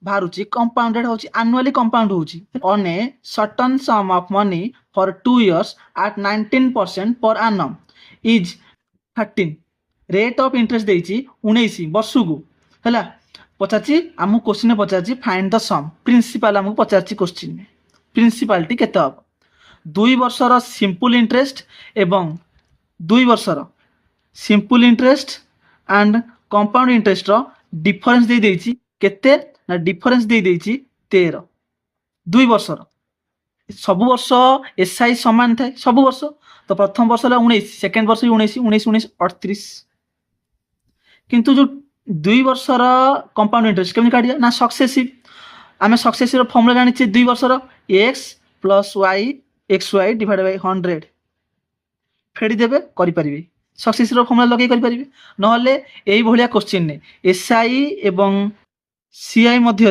बाहरुची compounded होची annually compound होची on a certain sum of money for 2 years at 19% per annum is 13। rate of interest ଦେଇଛି 19 ବର୍ଷକୁ ହେଲା। ପଚାରିଛି ଆମକୁ question ପଚାରିଛି find the sum, ପ୍ରିନ୍ସିପାଲ ଆମକୁ ପଚାରିଛି क्वेश्चन ରେ ପ୍ରିନ୍ସିପାଲଟି କେତେ ହେବ। 2 ବର୍ଷର ସିମ୍ପଲ ଇଣ୍ଟରେଷ୍ଟ ଏବଂ 2 ବର୍ଷର ସିମ୍ପଲ ଇଣ୍ଟରେଷ୍ଟ ଆଣ୍ଡ କମ୍ପାଉଣ୍ଡ ଇଣ୍ଟରେଷ୍ଟର ଡିଫରେନ୍ସ ଦେଇଛି କେତେ ନା ଡିଫରେନ୍ସ ଦେଇଛି 13। 2 ବର୍ଷର ସବୁ ବର୍ଷ SI ସମାନ ଥାଏ ସବୁ ବର୍ଷ, ତ ପ୍ରଥମ ବର୍ଷ ହେଲା 19, ସେକେଣ୍ଡ ବର୍ଷ 19 19 19 38। କିନ୍ତୁ ଯୋଉ 2 ବର୍ଷର କମ୍ପାଉଣ୍ଡ ଇଣ୍ଟରେଷ୍ଟ କେମିତି କାଢିବା ନା ସକ୍ସେସିଭ। ଆମେ ସକ୍ସେସିଭର ଫର୍ମୁଲା ଜାଣିଛେ 2 ବର୍ଷର x plus y xy divide by 100 ফেড়ি দেবে করিপারিবে, সক্সেসর ফর্মুলা লগাই করিপারিবে। নহলে এই ভলিয়া কোশ্চিন নে SI এবং CI মধ্যে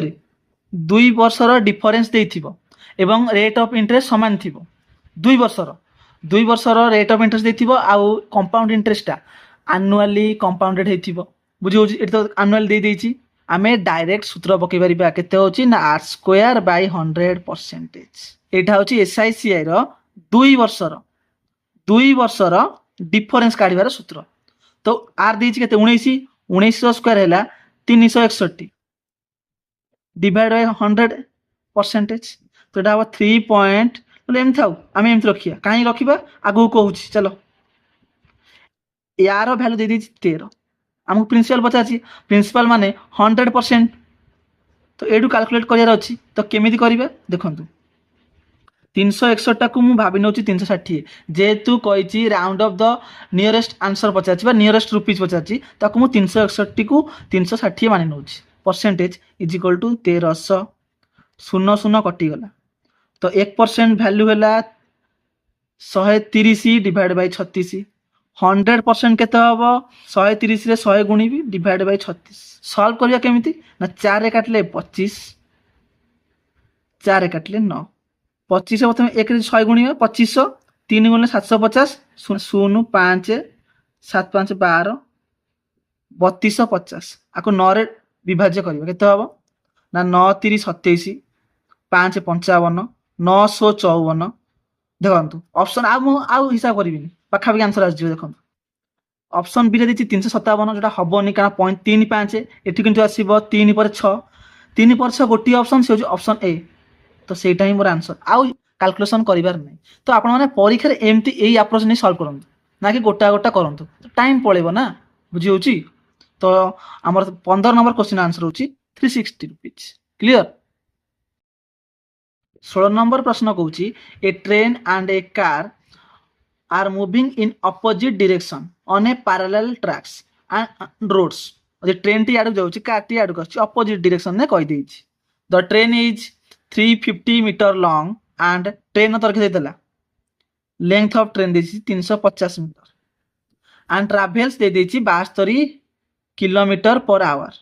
2 বর্ষর ডিফরেন্স দেইথিব এবং রেট অফ ইন্টারেস্ট সমান থিব। 2 বর্ষর রেট অফ ইন্টারেস্ট দেইথিব আউ কম্পাউন্ড ইন্টারেস্টটা আনুয়ালি কম্পাউন্ডেড হইথিব। বুঝি হচ্ছে এটা তো আনুয়ালি দেই দেইছি, আমি ডাইরেক্ট সূত্র পকাই পারিবা কেতে হচ্ছে না r²/100%। এটা হচ্ছে SI CI র 2 ବର୍ଷର ডিফরেন্স কাঢ়িবার সূত্র। তো আর ଦେଇଛି কেতে 19, 19 ର স্কয়ার ହେଲା 361 ডিভাইড বাই 100%। তো এটা হବ 3 পয়েন্ট, বলে এমতি থাও আমি এমতি রখিয়া কাହିଁ রখিবা আগু কହୁଛି চলো। यार ভ্যালু দেই ଦେଇଛି 13, ଆମକୁ প্রিন্সিপাল পচাছি, প্রিন্সিপাল মানে 100%। তো এডু ক্যালকুলেট করিয়ার ଅଛି, তো কেমিতি করিবা দেখন্তু 361 টাকু মু ভাবি নেଉଛି 360, যেহেতু কইছি round off the nearest answer পচাছি বা নিয়রেস্ট রুপিজ পচাছি, তাকু মু 361 কু 360 মানি নেଉଛି। परसेंटेज इज इक्वल टू 1300, 0 0 कटिगला। तो 1% भैल्यू है 130 डिवाइड बाय 36 100% केते हबो 130 रे 100 गुणिबी डिवाइड बाय 36 सॉल्व करिया केमिति ना 4 रे काटले 25 4 रे काटले 9 25 प्रथम 1 रे 100 गुणिबा 2500 3 गुणिले 750 0 5 7 5 12 3250 आको 9 रे विभाज्य करिबा केते हबो ना 9 30 27 5 55 954 देखो ऑप्शन आउ हिसाब करी पाखापाखि आंसर आसो देखो ऑप्शन बी रे 357 जोटा हबनी कारण 0.35 एठी किंतु आसीबो 3 पर 6 3 पर 6 गोटी ऑप्शन से ऑप्शन ए तो सेटा ही मोर आंसर आउ कैलकुलेशन करिवार नै तो आपण माने परीक्षा रे एम्ति एई अप्रोच नै सॉल्व करंतु ना कि गोटा गोटा करंतु तो टाइम पळेबो ना बुझी होची तो हमर 15 नंबर क्वेश्चन आंसर होची 360 रुपीस क्लियर 16 नंबर प्रश्न कहूची a train and a car are moving in opposite direction on a parallel tracks and roads the train T आडू जाउची कार टी आडू आछी opposite direction ने कहि देछि the train is 350 meter long and train तरख देला length of train देछि 350 metre and travels दे देछि 72 kilometre per hour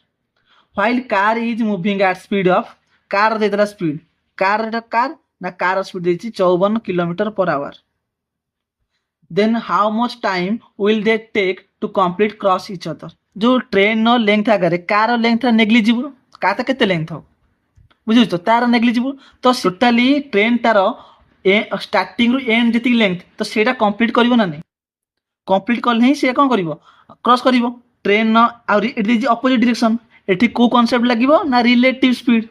while car is moving at speed of car देला स्पीड कार ना कार स्पीड देछि 54 kilometre per hour then how much time will they take to complete cross each other जो train no length आगे car length negligible का तो केते length हो बुझु तो तार नेग्लिजिबल तो टोटली ट्रेन तार स्टार्टिंग रु एंड जति लेंथ तो सेटा कंप्लीट करिवो ना नै कंप्लीट करले ही से कोन करिवो क्रॉस करिवो ट्रेन नो आ इट इज ऑपोजिट डायरेक्शन एठी को कांसेप्ट लागिवो ना रिलेटिव स्पीड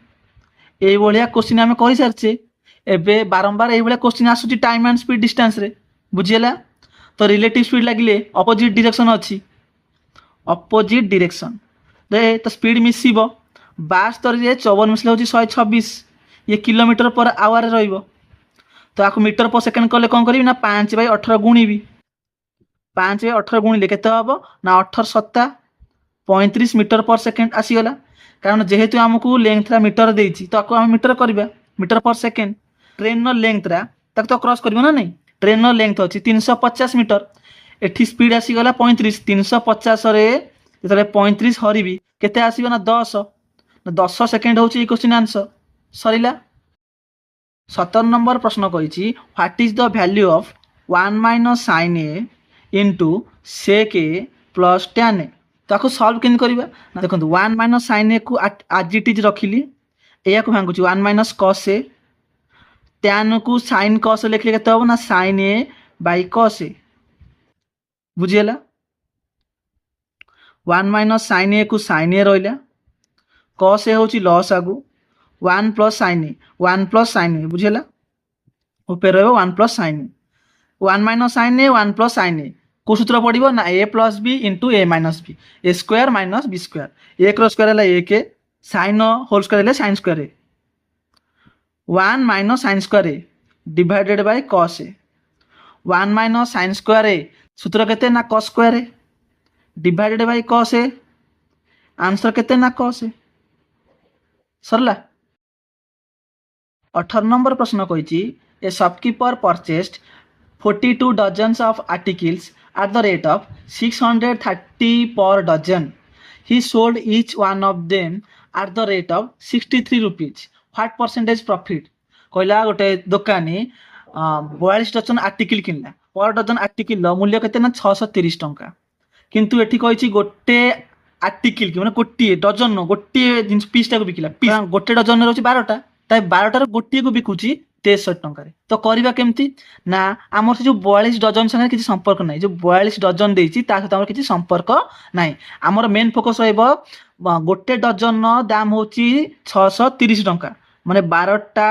ए भलिया क्वेश्चन हम करि सारछे एबे बारंबार ए भलिया क्वेश्चन आसुची टाइम एंड स्पीड डिस्टेंस रे बुझियला तो रिलेटिव स्पीड लगिले ऑपोजिट डायरेक्शन अछि ऑपोजिट डायरेक्शन दे तो स्पीड मिसिबो 72 रे 54 मिसले होची 126 ये किलोमीटर पर आवर रहइबो तो आको मीटर पर सेकंड करले कोन करिवि ना 5/18 गुणिबि 5/18 गुणिले केते हबो ना 18 7 35 मीटर पर सेकंड आसी गला कारण जेहेतु हमकु लेंथ रा मीटर देइछि तो आको हम मीटर करबा मीटर पर सेकंड ट्रेन नो लेंथ रा तक तो क्रॉस करबो ना नै ट्रेन नो लेंथ अछि 350 मीटर एठी स्पीड आसी गला 35 350 रे जतले 35 हरिबी केते आसीबो ना 10 ना 10 सेकंड होची क्वेश्चन आंसर सरीला 17 नंबर प्रश्न कहिछि what is the value of 1 - sin a into sec a plus tan a ताको सॉल्व केन करबा ना देखंतु 1 - sin a को आज इट इज रखिली एया को भांगुची 1 - cos a tan को sin cos लिखले केते हो ना sin a by cos a बुझियला 1 - sin a को sin a रहइला cos a होची लॉस आगु 1 + sin a 1 + sin a बुझियला ऊपर रहबो 1 + sin a 1 - sin a 1 + sin a को सूत्र पडिबो ना a + b * a - b a square - b square 1 रो स्क्वायर हला 1 sin होल स्क्वायर हला sin square 1 - sin square a divided by cos a 1 - sin square a सूत्र केते ना cos square a divided by cos a answer केते ना cos a सरला 18 number प्रश्न कहिछि a shopkeeper purchased 42 dozens of articles at the rate of 630 per dozen he sold each one of them at the rate of 63 rupees what percentage profit कहला गोटे दुकानी 42 dozen article किनला पर dozen article मूल्य केते ना 630 टंका किंतु एठी कहिछि गोटे आर्टिकल कि माने गोटे डजन गोटे जिंस पीस टा को बिकिला गोटे डजन रहउछि 12टा ताइ 12टार गोटे को बिकुछि 63 टंका रे तो करिबा केमती ना हमर से जो 42 डजन संगे किछि संपर्क नै जो 42 डजन देछि ता सहित हमर किछि संपर्क नै हमर मेन फोकस रहइबो गोटे डजन नो दाम होछि 630 टंका माने 12टा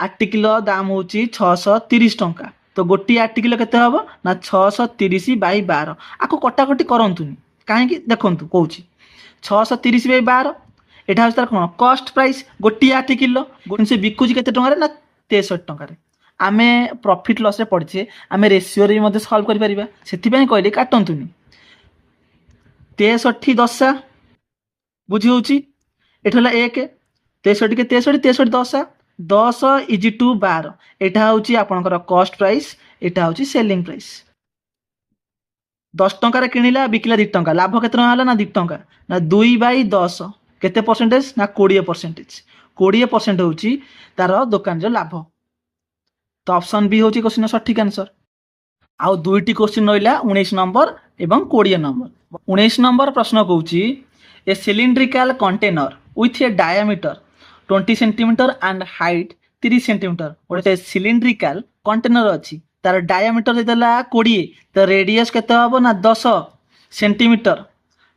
आर्टिकल दाम होछि 630 टंका तो गोटी आर्टिकल केते हबो ना 630 / 12 आको कटाकटी करंतुनी काहे कि देखंतु कहूछि 630 / 12 एटा हस्तार कोन कॉस्ट प्राइस गोटी आर्टिकल गोटी से बिकुछि केते टंका रे ना 63 टंका रे आमे प्रॉफिट लॉस रे पड़छे आमे रेशियो रे मध्ये सॉल्व करि परिबा सेति पय कहले काटंतुनी 63 10 बुझी होछि एठला 1 63 के 63 63 10 10 = 12 एटा होछि आपनकर कॉस्ट प्राइस এটা হচ্ছে সেলিং প্রাইস। 10 ଟଙ୍କାରେ କିଣିଲା ବିକିଲା 2 ଟଙ୍କା, ଲାଭ କେତେ ଟଙ୍କା ହେଲା ନା 2 ଟଙ୍କା, ନା 2/10 କେତେ ପରସେଣ୍ଟେଜ ନା 20%। 20% ହେଉଛି ତାର ଦୋକାନର ଲାଭ। ତ ଅପସନ୍ ବି ହେଉଛି କ୍ୱେଶ୍ଚିନ୍ର ସଠିକ୍ ଆନ୍ସର। ଆଉ ଦୁଇଟି କ୍ୱେଶ୍ଚିନ୍ ରହିଲା 19 ନମ୍ବର ଏବଂ 20 ନମ୍ବର। 19 ନମ୍ବର ପ୍ରଶ୍ନ କହୁଛି a cylindrical container with a diameter 20 centimetre and height 30 centimetre. ଗୋଟେ ସିଲିଣ୍ଡ୍ରିକାଲ କଣ୍ଟେନର ଅଛି, ତାର ଡାୟାମିଟର ଦେଇଦେଲା 20, ତ ରେଡିୟସ୍ କେତେ ହେବ ନା 10 ସେଣ୍ଟିମିଟର,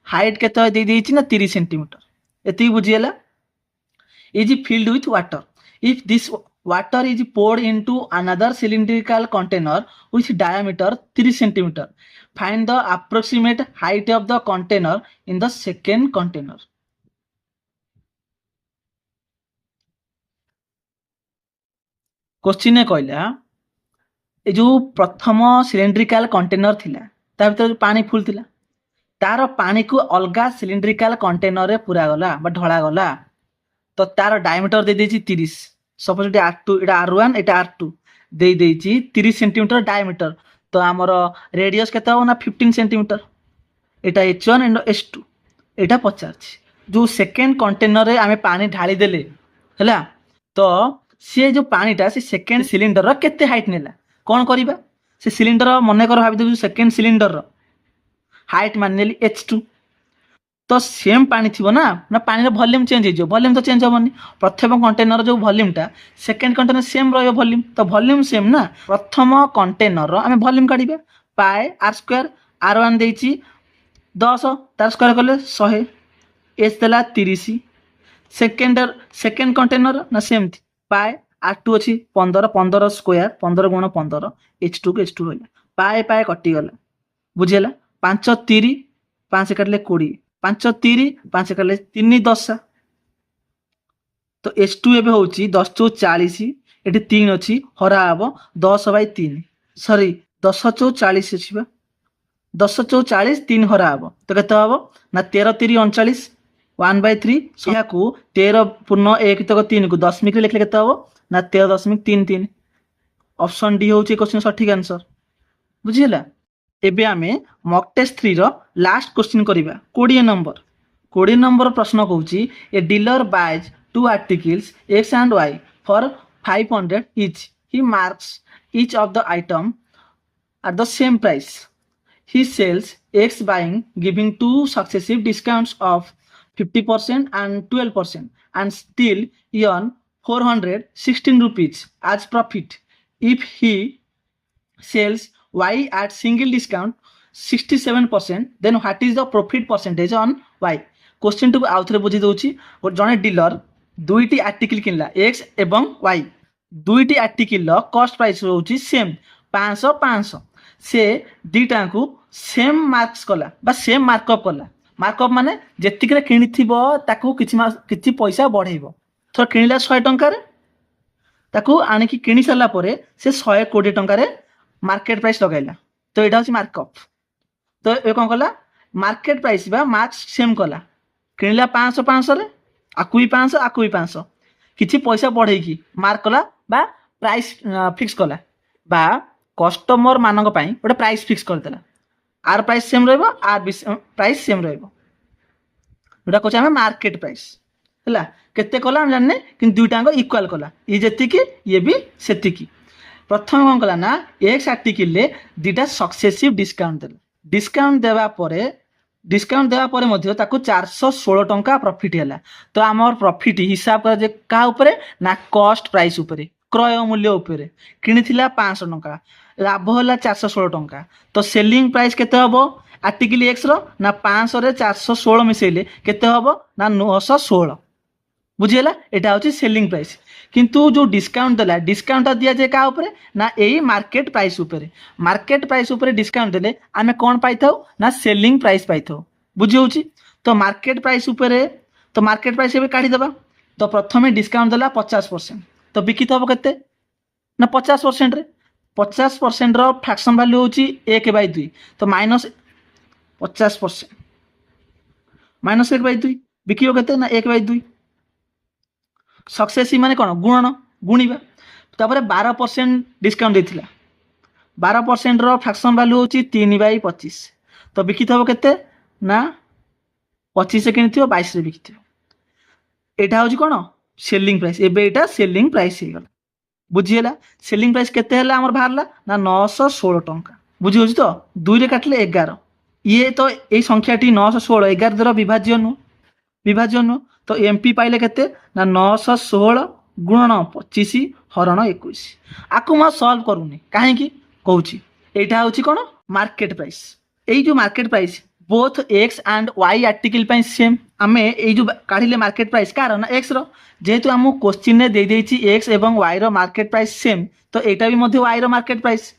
ହାଇଟ୍ କେତେ ଦେଇଦେଇଛି ନା 30 ସେଣ୍ଟିମିଟର। ଏତିକି ବୁଝିଗଲା। Is filled with water if this water is poured into another cylindrical container with diameter 30 centimeter. Find the approximate height of the container in the second container. Question कहला ए जो प्रथम cylindrical container थिला ता भीतर पानी full थिला, तार पानी को अलगा सिलिंड्रिकल कंटेनर रे पूरा गला बा ढळा गला, तो तार डायमीटर दे देछि 30। सपोज ये R2 এটা R1 এটা R2 দেই দেইছি 30 সেন্টিমিটার ডায়ামিটার, তো আমার রেডিয়াস কেতে হবে না 15 সেন্টিমিটার। এটা H1 এন্ড H2 এটা পচারছি। जो सेकेंड कंटेनर रे आमे पानी ढाली देले हैला, तो से जो पानीटा से सेकेंड सिलिंडर केते हाइट नेला कोन करिबा, से सिलिंडर मने कर भाबि दउ सेकेंड सिलिंडर हाइट मान नेली H2, तो सेम पानी थी ना ना पानी वॉल्यूम चेंज हो, वॉल्यूम तो चेंज हेनी। प्रथम कंटेनर जो वॉल्यूमटा सेकेंड कंटेनर सेम रहिबो वॉल्यूम, तो वॉल्यूम सेम ना। प्रथम कंटेनर आमे वॉल्यूम काढिबा पाए r² r1 देछि 10 तार स्क्वायर कले 100, h देला 30। सेकेंड कंटेनर ना सेम थी पाए r2 अछि 15 15 स्क्वायर 15 गुण 15 h2 को h2 रहला, पाए पाए कटि गला बुझिला। 5 3 5 काटले 20, 5 3 5 काटले 3 10, तो H2 एबे होची 10 चौ 40, एठी 3 अछि हरा हबो 10/3, सॉरी 10 चौ 40 अछि बा 10 चौ 40 3 हरा हबो, तो केते हबो ना 13 3 39 1/3। या को 13 पूर्ण 1 तक 3 को दशमिक लिखले केते हबो ना 13.33। ऑप्शन डी होची क्वेश्चन सठिक आंसर बुझिला। एबे आमे मॉक टेस्ट 3 रो लास्ट क्वेश्चन करिबा 20 नंबर। 20 नंबर प्रश्न कहूची a dealer buys 2 articles X and Y for 500 each. He marks each of the item at the same price. He sells X buying giving 2 successive discounts of 50% and 12% and still earn 416 rupees as profit. If he sells Y at single discount 67%, then what is the profit percentage on Y? Question two आउ थे बुझी दउची। जने dealer दुईटी article किनला X एवं Y, दुईटी article cost price होची सेम 500 500, से दीटा को सेम मार्क्स कला बा सेम मार्कअप कला। मार्कअप माने जेतिक रे किनिथिबो ताकू किछि पैसा बढ़ेइबो। तो किनिला 100 टंका रे ताकू आनी कि किनि सरला परे से 120 टंका रे मार्केट प्राइस लगाइला, तो एटा होची मार्कअप। तो ए कोन कला मार्केट प्राइस बा मार्क्स सेम कला, किनिला 500 500 रे आकु भी 500 आकु भी 500, किछि पैसा बढ़े की मार्क कला बा प्राइस फिक्स कला बा कस्टमर मानक पई गोटे प्राइस फिक्स कर देला। आर प्राइस सेम रहबो आर प्राइस सेम रहबो, एटा कहछ हम मार्केट प्राइस हला। केते कला हम जानने कि दुईटांग इक्वल कला, ये जेति की ये भी सेति की। प्रथम कोन कला ना एक्स आर्टिकल ले दुईटा सक्सेसिव डिस्काउंट देला, डिस्काउंट देवा परे मध्य ताकू 416 टंका प्रॉफिट हैला। तो आमर प्रॉफिट हिसाब कर जे का ऊपरे ना कॉस्ट प्राइस ऊपरे क्रय मूल्य ऊपरे किनिथिला 500 टंका, लाभ होला 416 टंका। तो सेलिंग प्राइस केते हबो आर्टिकल एक्स रो ना 500 रे 416 मिसेले केते हबो ना 916 बुझिला। एटा होची सेलिंग प्राइस, किंतु जो डिस्काउंट देला डिस्काउंट दिया जे का ऊपरे ना एई मार्केट प्राइस ऊपरे। मार्केट प्राइस ऊपरे डिस्काउंट देले आमे कोन पाइथाउ ना सेलिंग प्राइस पाइथाउ बुझी होची। तो मार्केट प्राइस ऊपरे तो मार्केट प्राइस एबे काढी देबा। तो प्रथमे डिस्काउंट देला 50%, तो बिकित हबो केते ना 50% रे 50% रो फ्रैक्शन वैल्यू होची 1/2, तो माइनस 50% माइनस 1/2 बिकियो केते ना 1/2। सक्सेसिव माने कोन गुणन गुणिबा। तापर 12% डिस्काउंट देथिला 12% फ्रैक्शन वैल्यू होची 3/25 तो बिकी थबो केते ना 25 किनी थियो 22 रे बिकी थियो एटा होची कोन सेलिंग प्राइस एबे एटा सेलिंग प्राइस हे गला बुझिएला सेलिंग प्राइस केते हला हमर बाहरला ना 916 टंका बुझि होची तो 2 रे काटले 11 ये तो ए संख्याटी 916 11 द्वारा विभाज्य नु तो एमपी पाइले केते ना 916 गुणन 25 हरण 21 आकु म सॉल्व करूनी काहे की कहूची एटा होची कोन मार्केट प्राइस एई जो market price both X and Y article पाई सेम आमे एई जो काढिले मार्केट प्राइस कारण ना एक्स रो जेहेतु हमु क्वेश्चन ने दे देछि एक्स एवं वाई रो मार्केट प्राइस सेम तो एटा भी मध्ये वाई रो मार्केट प्राइस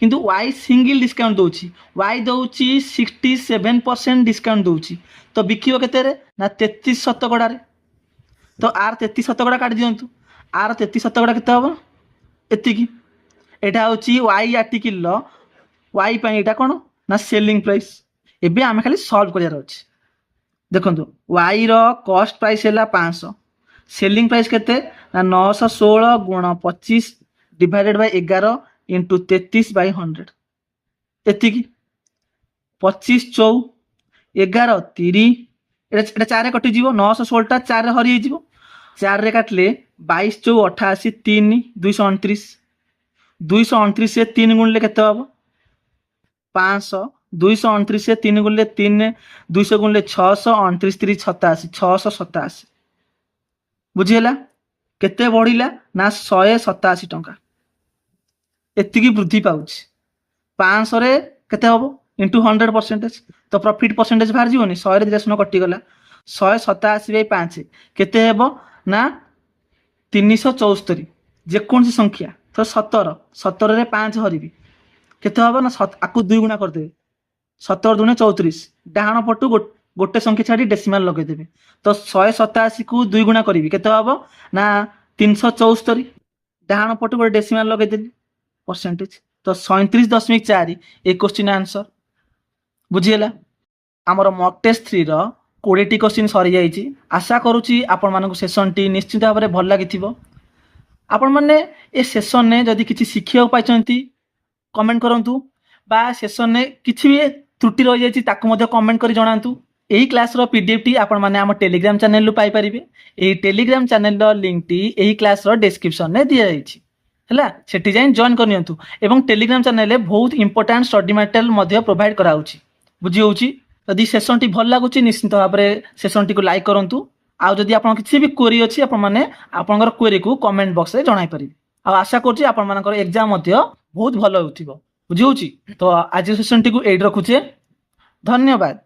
किंतु वाई सिंगल डिस्काउंट दोछि वाई दोछि 67% डिस्काउंट दोछि तो बिकियो केते रे ना 33 शतकड़ा रे तो आर 33 शतकड़ा काट दियंतु आर 33 शतकड़ा केते हबो एतिकी एटा होछि वाई आर्टिकल लो वाई पई एटा कोन ना सेलिंग प्राइस एबे आमे खाली सॉल्व करियार अछि देखंतु वाई रो कॉस्ट प्राइस हैला 500 सेलिंग प्राइस केते ना 916 गुण 25 डिवाइडेड बाय 11 इंटू 33/100 एतिकी 25 चौ 11 30 एटा 4 कटि जीवो 916 टा 4 रे हरि जीवो 4 रे काटले 22 चौ 88 3 229 229 से 3 गुणले केते हबो 500 229 से 3 गुणले 3 200 गुणले 600 29 3 87 687 बुझिला केते बढ़िला ना 187 टंका एतिकी वृद्धि पाउछ 500 रे केते हबो इंटू 100% तो प्रॉफिट परसेंटेज बाहर जीवनी 100 रे दिशनो कटि गला 187/5 केते हेबो ना 374 जे कोन सी संख्या तो 17 रे 5 हरिबी केते हबो ना आकु 2 गुणा कर देबे 17 दुने 34 डाहाण पटु गोटे संख्या छाडी डेसिमल लगे देबे तो 187 को 2 गुणा करिवि केते हबो ना 374 डाहाण पटु गोटे डेसिमल लगे देबी परसेंटेज तो 37.4 ए क्वेश्चन आंसर बुझिएला हमर मॉक टेस्ट 3 रो 20 टी क्वेश्चन सरी जाईची आशा करूची आपण मानकु सेशन टी निश्चित भाव में भल लागिथिबो आपण माने ए सेशन ने जदी किछि शिखियो पाइचंती कमेंट करंतु बा सेशन ने किछि भी त्रुटि रहि जाईची ताकु मध्ये कमेंट करी जणांतु एही क्लास रो पीडीएफ टी आपण माने हम टेलीग्राम चैनल लु पाई परिबे एही टेलीग्राम चैनल रो लिंक टी एही क्लास रो डिस्क्रिप्शन ने दिया जाईची हला सेठी जाइन जॉइन करनियंतु एवं टेलीग्राम चैनल ले बहुत इंपोर्टेंट स्टडी मटेरियल मध्ये प्रोवाइड करा होची बुझी होची यदि सेशन टी भल लागुची निश्चित भाव में सेशन टी को लाइक करंतु आ जदि आपण किछि भी क्वेरी अछि आपण माने आपनकर क्वेरी को कमेंट बॉक्स रे जणाई परिबे आ आशा करछि आपण मानकर एग्जाम मध्ये बहुत भल होथिबो बुझी होची तो आज सेशन टी को एड रखुचे धन्यवाद।